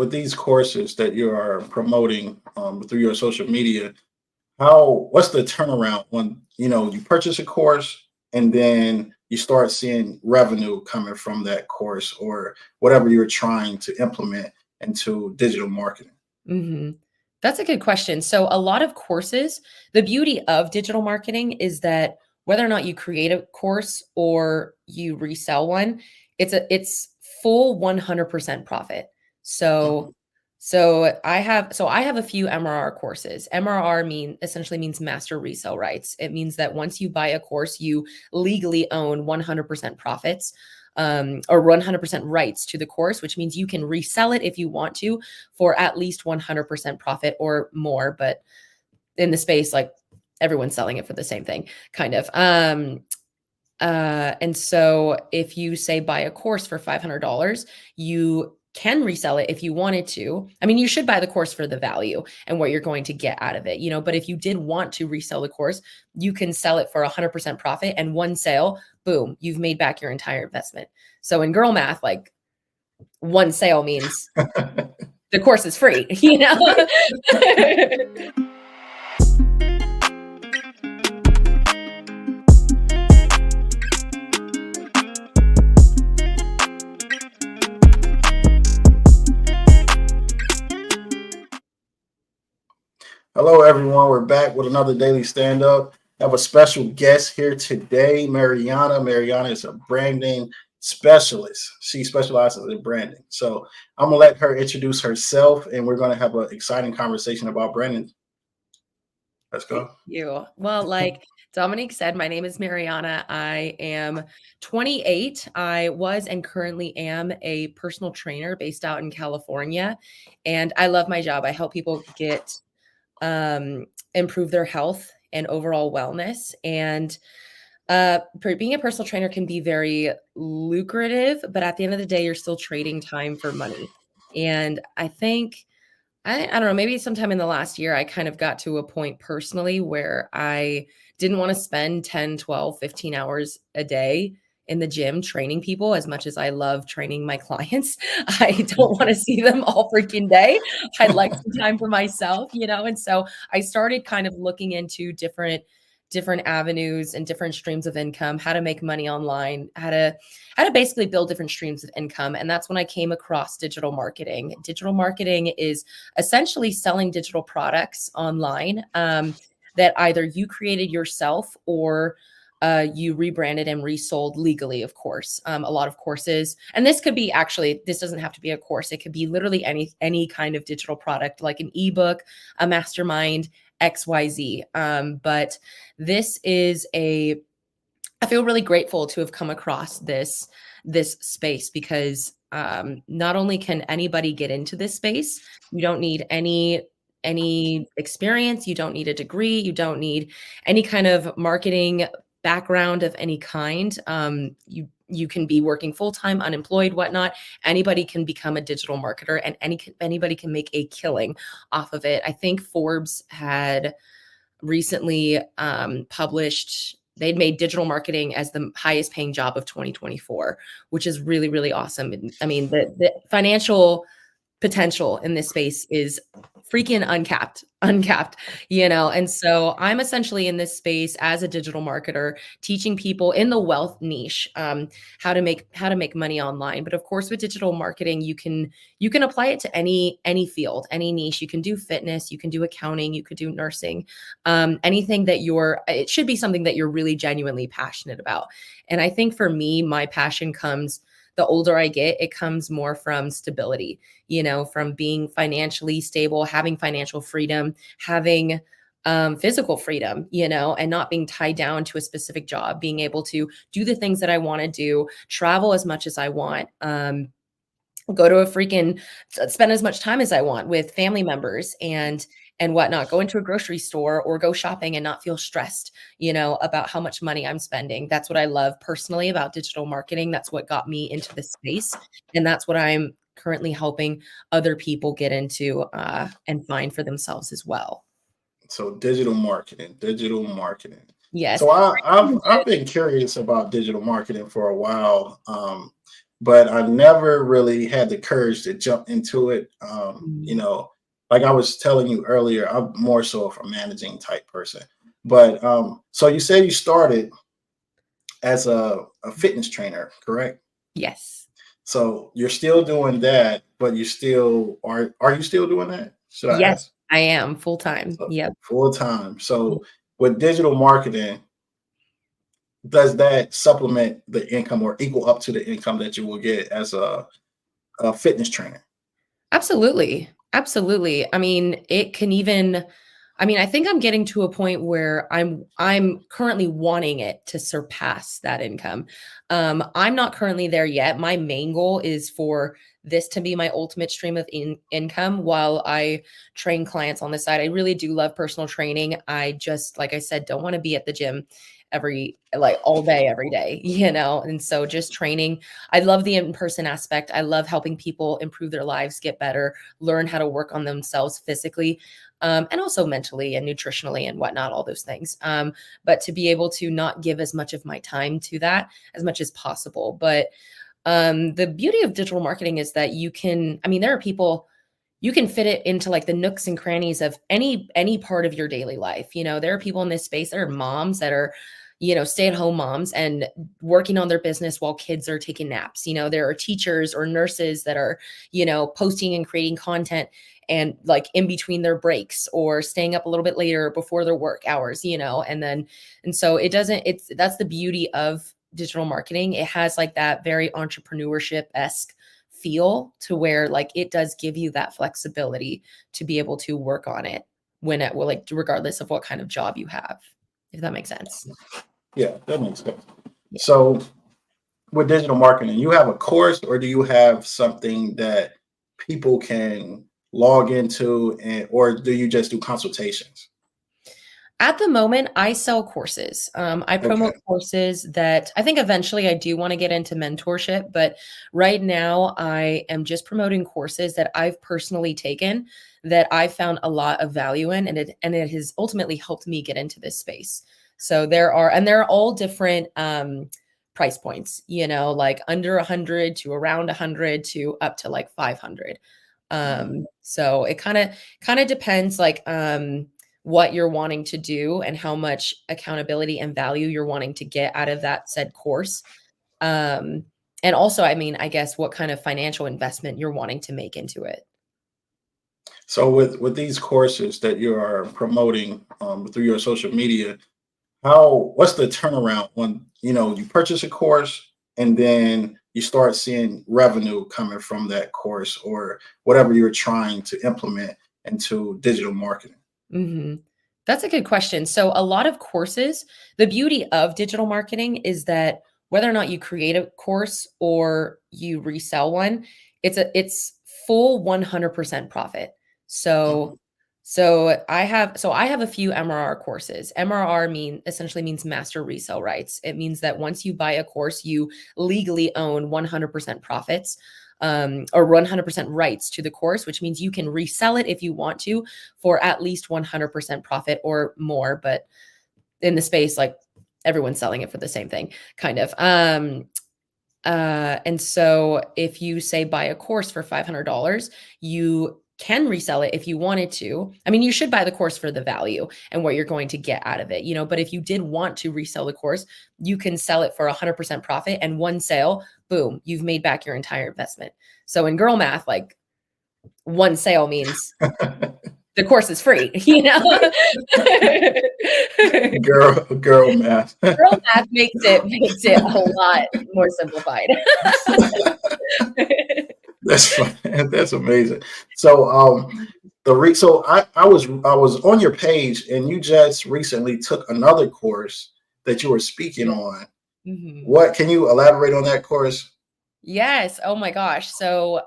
with these courses that you are promoting through your social media, what's the turnaround when you purchase a course and then you start seeing revenue coming from that course or whatever you're trying to implement into digital marketing? hmm That's a good question. So a lot of courses, the beauty of digital marketing is that whether or not you create a course or you resell one, it's full 100% profit. So Mhm. so I have a few MRR courses. MRR essentially means master resale rights. It means that once you buy a course, you legally own 100% profits, or 100% rights to the course, which means you can resell it if you want to for at least 100% profit or more. But in the space, like everyone's selling it for the same thing, kind of. And so if you say buy a course for $500, you can resell it if you wanted to. I mean, you should buy the course for the value and what you're going to get out of it, but if you did want to resell the course, you can sell it for 100% profit, and one sale, boom, you've made back your entire investment. So in girl math, like one sale means the course is free, Hello, everyone. We're back with another daily stand up. I have a special guest here today, Mariana. Mariana is a branding specialist. She specializes in branding. So I'm going to let her introduce herself and we're going to have an exciting conversation about branding. Let's Thank go. you. Well, like Dominique said, my name is Mariana. I am 28. I was and currently am a personal trainer based out in California. And I love my job. I help people improve their health and overall wellness. And being a personal trainer can be very lucrative, but at the end of the day, you're still trading time for money. And I think I don't know, maybe sometime in the last year, I kind of got to a point personally where I didn't want to spend 10, 12, 15 hours a day in the gym training people as much as I love training my clients. I don't want to see them all freaking day. I'd like some time for myself. And so I started kind of looking into different avenues and different streams of income, how to make money online, how to basically build different streams of income. And that's when I came across digital marketing. Digital marketing is essentially selling digital products online, that either you created yourself or you rebranded and resold legally, of course. A lot of courses, and this doesn't have to be a course. It could be literally any kind of digital product, like an ebook, a mastermind, XYZ. But I feel really grateful to have come across this space because not only can anybody get into this space, you don't need any experience, you don't need a degree, you don't need any kind of marketing background of any kind. You can be working full-time, unemployed, whatnot. Anybody can become a digital marketer, and anybody can make a killing off of it. I think Forbes had recently published, they'd made digital marketing as the highest paying job of 2024, which is really, really awesome. I mean, the financial potential in this space is freaking uncapped. And so I'm essentially in this space as a digital marketer, teaching people in the wealth niche, how to make money online. But of course, with digital marketing, you can apply it to any field, any niche. You can do fitness, you can do accounting, you could do nursing, anything it should be something that you're really genuinely passionate about. And I think for me, my passion comes, the older I get, it comes more from stability, from being financially stable, having financial freedom, having physical freedom, and not being tied down to a specific job, being able to do the things that I want to do, travel as much as I want, spend as much time as I want with family members and whatnot, go into a grocery store or go shopping and not feel stressed, about how much money I'm spending. That's what I love personally about digital marketing. That's what got me into this space. And that's what I'm currently helping other people get into and find for themselves as well. So digital marketing, digital marketing. Yes. So I've been curious about digital marketing for a while. but I never really had the courage to jump into it. You Mm. know, like I was telling you earlier, I'm more so of a managing type person. But so you said you started as a fitness trainer, correct? Yes. So you're still doing that, but you still are you still doing that? Should I Yes, ask? I am full time. So Yep. full time. So with digital marketing, does that supplement the income or equal up to the income that you will get as a fitness trainer? Absolutely. Absolutely. I mean, it can even I mean, I think I'm getting to a point where I'm currently wanting it to surpass that income. I'm not currently there yet. My main goal is for this to be my ultimate stream of income while I train clients on the side. I really do love personal training. I just, like I said, don't want to be at the gym every like all day every day, you know. And so just training, I love the in-person aspect. I love helping people improve their lives, get better, learn how to work on themselves physically, and also mentally and nutritionally and whatnot, all those things. But to be able to not give as much of my time to that as much as possible. But the beauty of digital marketing is that you can, I mean, there are people, you can fit it into like the nooks and crannies of any part of your daily life. You know, there are people in this space, there are moms that are, you know, stay-at-home moms and working on their business while kids are taking naps. You know, there are teachers or nurses that are, you know, posting and creating content and like in between their breaks or staying up a little bit later before their work hours, you know. And so it doesn't, it's that's the beauty of digital marketing. It has like that very entrepreneurship-esque feel to where like it does give you that flexibility to be able to work on it when it will, like, regardless of what kind of job you have, if that makes sense. Yeah, that makes sense. Yeah. So with digital marketing, you have a course or do you have something that people can log into and or do you just do consultations? At the moment, I sell courses. I Okay. promote courses that I think eventually I do want to get into mentorship, but right now I am just promoting courses that I've personally taken that I found a lot of value in, and it has ultimately helped me get into this space. So there are all different price points, you know, like under 100 to around 100 to up to like 500. Mhm. So it kind of depends, like what you're wanting to do and how much accountability and value you're wanting to get out of that said course. Um, and also, I mean, I guess what kind of financial investment you're wanting to make into it. So with these courses that you are promoting through your social media, how what's the turnaround when you purchase a course and then you start seeing revenue coming from that course or whatever you're trying to implement into digital marketing? hmm That's a good question. So, a lot of courses, the beauty of digital marketing is that whether or not you create a course or you resell one, it's full 100% profit. So, Mhm. so I have a few MRR courses. MRR essentially means master resale rights. It means that once you buy a course, you legally own 100% profits. Or 100% rights to the course, which means you can resell it if you want to for at least 100% profit or more. But in the space, like everyone's selling it for the same thing, kind of. And so if you say buy a course for $500, you can resell it if you wanted to. I mean, you should buy the course for the value and what you're going to get out of it, you know, but if you did want to resell the course, you can sell it for 100% profit, and one sale, boom, you've made back your entire investment. So in girl math, like one sale means the course is free, you know? Girl math. Girl math makes it a lot more simplified. That's fun. That's amazing. So so I was on your page and you just recently took another course that you were speaking Yeah. on. Mhm. What can you elaborate on that course? Yes. Oh my gosh. So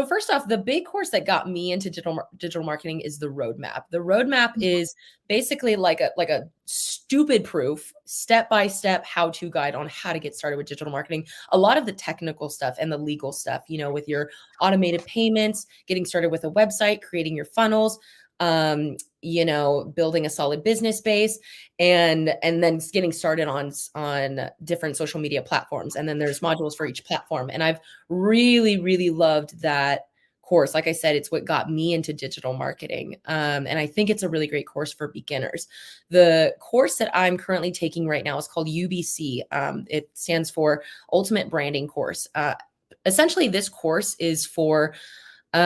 first off, the big course that got me into digital marketing is the roadmap. The roadmap is basically like a stupid proof, step by step how to guide on how to get started with digital marketing. A lot of the technical stuff and the legal stuff, you know, with your automated payments, getting started with a website, creating your funnels, you know, building a solid business base, and then getting started on different social media platforms. And then there's modules for each platform. And I've really loved that course. Like I said, it's what got me into digital marketing. And I think it's a really great course for beginners. The course that I'm currently taking right now is called UBC. It stands for Ultimate Branding Course. Essentially, this course is for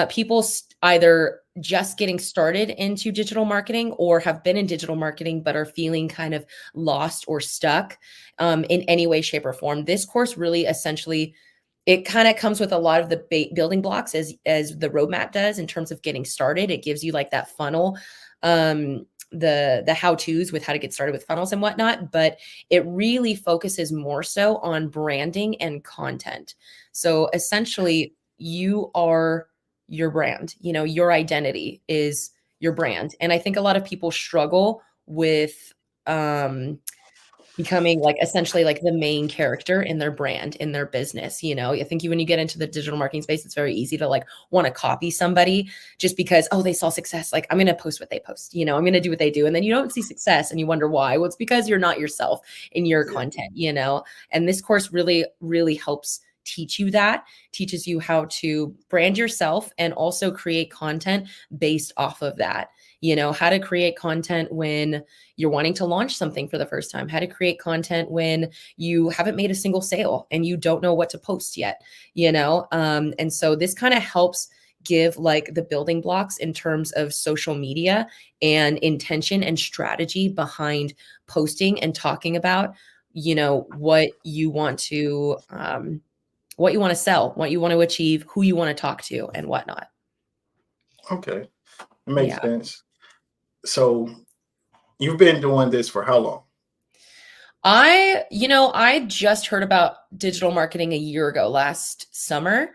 people either just getting started into digital marketing or have been in digital marketing but are feeling kind of lost or stuck in any way, shape, or form. This course really essentially, it kind of comes with a lot of the building blocks as the roadmap does in terms of getting started. It gives you like that funnel, the how-tos with how to get started with funnels and whatnot, but it really focuses more so on branding and content. So essentially, you are your brand. You know, your identity is your brand. And I think a lot of people struggle with becoming like essentially like the main character in their brand, in their business. You know, I think when you get into the digital marketing space, it's very easy to like want to copy somebody just because, oh, they saw success. Like, I'm going to post what they post, you know, I'm going to do what they do. And then you don't see success and you wonder why. Well, it's because you're not yourself in your content, you know, and this course really helps teach you that, teaches you how to brand yourself and also create content based off of that. You know, how to create content when you're wanting to launch something for the first time, how to create content when you haven't made a single sale and you don't know what to post yet, you know? And so this kind of helps give like the building blocks in terms of social media and intention and strategy behind posting and talking about, you know, what you want to sell, what you want to achieve, who you want to talk to, and whatnot. Okay, it makes Yeah. sense. So you've been doing this for how long? I just heard about digital marketing a year ago, last summer.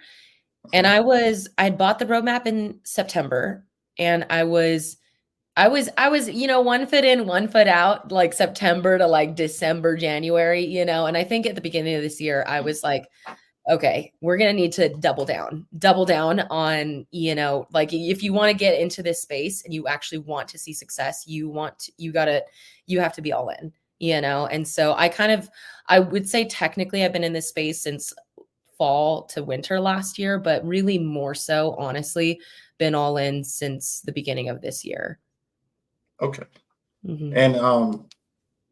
And I'd bought the roadmap in September, and I was, you know, one foot in, one foot out, like September to like December, January, you know, and I think at the beginning of this year, I was like, okay, we're going to need to double down on, you know, like if you want to get into this space and you actually want to see success, you have to be all in, you know? And so I would say technically I've been in this space since fall to winter last year, but really more so, honestly, been all in since the beginning of this year. Okay. Mhm. And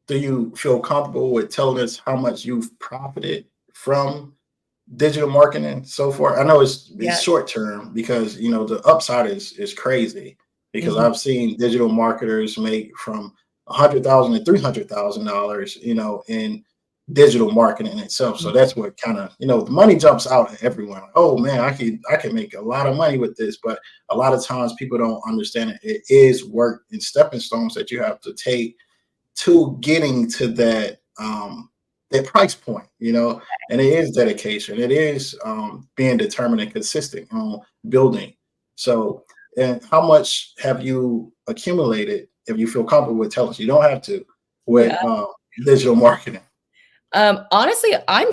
do you feel comfortable with telling us how much you've profited from digital marketing so far? I know it's Yeah. short term because you know the upside is crazy because Mhm. I've seen digital marketers make from $100,000 to $300,000, you know, in digital marketing itself. So that's what kind of, you know, the money jumps out at everyone. Like, oh man, I can make a lot of money with this, but a lot of times people don't understand it. It is work and stepping stones that you have to take to getting to that price point, you know, and it is dedication. It is being determined and consistent on building. So, and how much have you accumulated? If you feel comfortable with telling us, you don't have to Yeah. with digital marketing. Honestly, I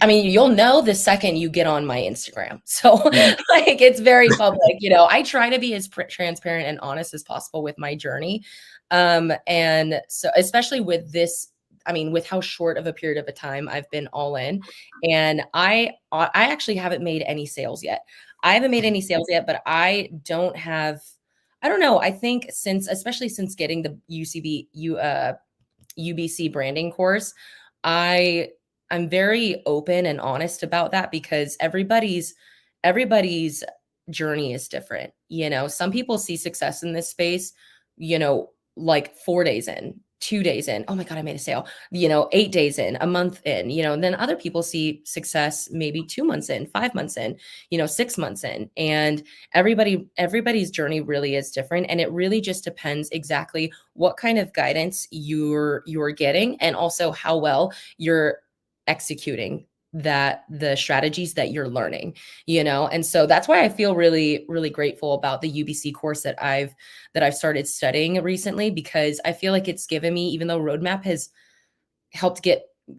mean, you'll know the second you get on my Instagram. So Mhm. like it's very public, you know, I try to be as transparent and honest as possible with my journey. And so especially with this, I mean, with how short of a period of a time I've been all in, and I actually haven't made any sales yet. I haven't made any sales yet, but I don't know. I think especially since getting the UBC branding course, I I'm very open and honest about that because everybody's journey is different. You know, some people see success in this space, you know, like 4 days in, 2 days in. Oh my God, I made a sale. You know, 8 days in, a month in, you know, and then other people see success maybe 2 months in, 5 months in, you know, 6 months in. And everybody's journey really is different, and it really just depends exactly what kind of guidance you're getting and also how well you're executing the strategies that you're learning, you know. And so that's why I feel really grateful about the UBC course that I've started studying recently, because I feel like it's given me, even though roadmap has helped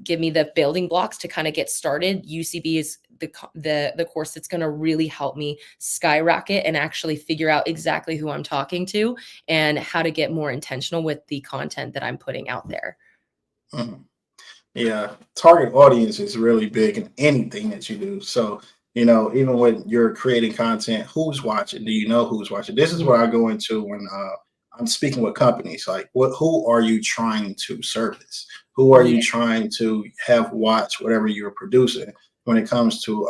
give me the building blocks to kind of get started, UCB is the course that's going to really help me skyrocket and actually figure out exactly who I'm talking to and how to get more intentional with the content that I'm putting out there. Mhm. Yeah, target audience is really big in anything that you do. So, even when you're creating content, who's watching? Do you know who's watching? This is what I go into when I'm speaking with companies. Like, who are you trying to service? Who are you Yeah. trying to have watch whatever you're producing when it comes to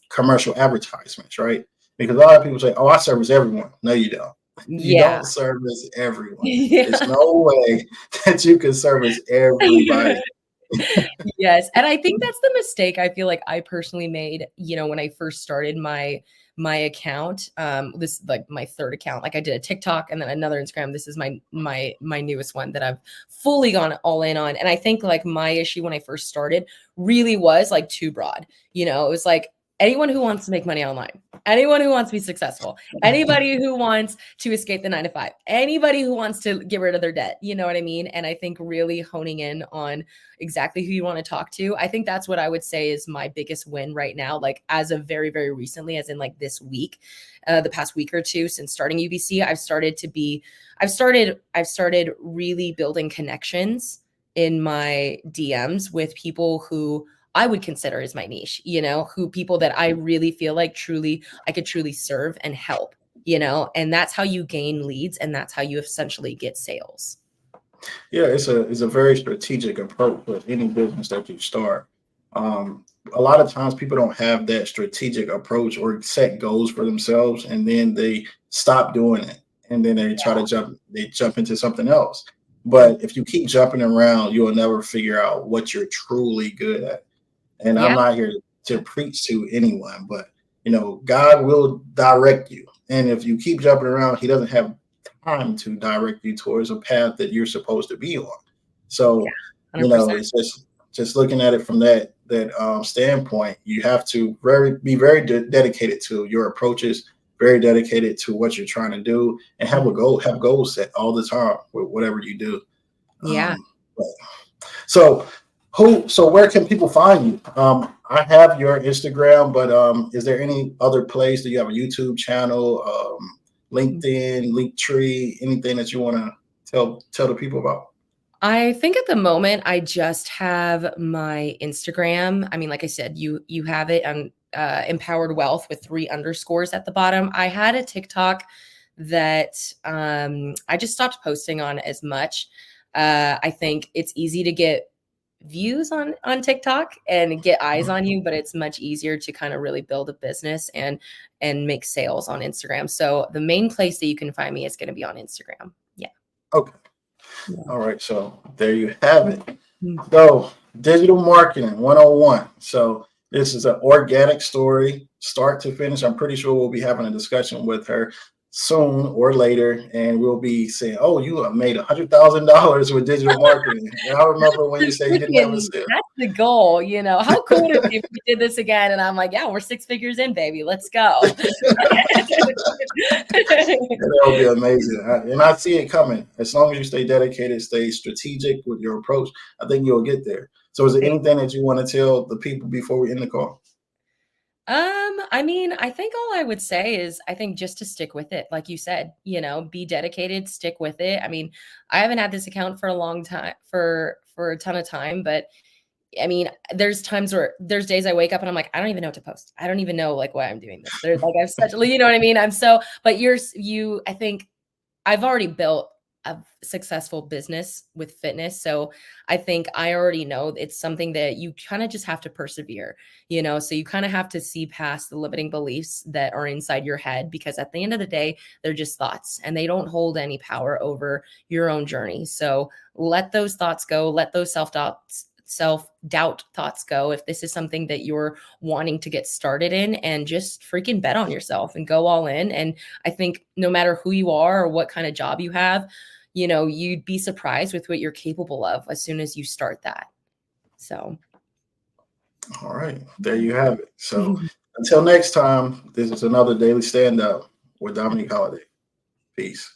commercial advertisements, right? Because a lot of people say, "Oh, I service everyone." No, you don't. You Yeah. don't service everyone. There's Yeah. no way that you can service everybody. Yes, and I think that's the mistake I feel like I personally made, when I first started my account. This is like my third account. Like I did a TikTok and then another Instagram. This is my newest one that I've fully gone all in on. And I think like my issue when I first started really was like too broad. It was like anyone who wants to make money online, anyone who wants to be successful, anybody who wants to escape the 9 to 5, anybody who wants to get rid of their debt. You know what I mean? And I think really honing in on exactly who you want to talk to. I think that's what I would say is my biggest win right now. Like as of very, very recently, as in like this week, the past week or two since starting UBC, I've started really building connections in my DMs with people who I would consider as my niche, who people that I really feel like I could truly serve and help, and that's how you gain leads and that's how you essentially get sales. Yeah, it's a very strategic approach with any business that you start. A lot of times people don't have that strategic approach or set goals for themselves, and then they stop doing it, and then they jump into something else. But if you keep jumping around, you'll never figure out what you're truly good at. And I'm Yeah. not here to preach to anyone, but God will direct you. And if you keep jumping around, He doesn't have time to direct you towards a path that you're supposed to be on. Yeah. So, 100%. it's just looking at it from that standpoint. You have to be very dedicated to your approaches, very dedicated to what you're trying to do, and have goals set all the time with whatever you do. Yeah. But so where can people find you? I have your Instagram, but is there any other place? Do you have a YouTube channel, LinkedIn, Linktree, anything that you want to tell the people about? I think at the moment I just have my Instagram. I mean, like I said, you have it on Empowered Wealth with 3 underscores at the bottom. I had a TikTok that I just stopped posting on as much. I think it's easy to get views on TikTok and get eyes on you, but it's much easier to kind of really build a business and make sales on Instagram. So the main place that you can find me is going to be on Instagram. Yeah. Okay. Yeah. All right. So there you have it. Mm. So digital marketing 101. So this is an organic story, start to finish. I'm pretty sure we'll be having a discussion with her soon or later, and we'll be saying, "Oh, you have made $100,000 with digital marketing." And I remember when you said you didn't have a sale. That's the goal, How cool would it be if we did this again? And I'm like, yeah, we're 6 figures in, baby. Let's go. That would be amazing. And I see it coming. As long as you stay dedicated, stay strategic with your approach, I think you'll get there. So is there anything that you want to tell the people before we end the call? I mean, I think all I would say is I think just to stick with it. Like you said, be dedicated, stick with it. I mean, I haven't had this account for a long time for a ton of time, but I mean, there's days I wake up and I'm like, I don't even know what to post. I don't even know like why I'm doing this. There's like I've such, you know what I mean? But I think I've already built a successful business with fitness. So I think I already know it's something that you kind of just have to persevere, so you kind of have to see past the limiting beliefs that are inside your head, because at the end of the day, they're just thoughts and they don't hold any power over your own journey. So let those thoughts go, let those self-doubt thoughts go if this is something that you're wanting to get started in, and just freaking bet on yourself and go all in. And I think no matter who you are or what kind of job you have, you'd be surprised with what you're capable of as soon as you start that. So All right, there you have it. So until next time, this is another daily stand up with Domonique Holliday. Peace.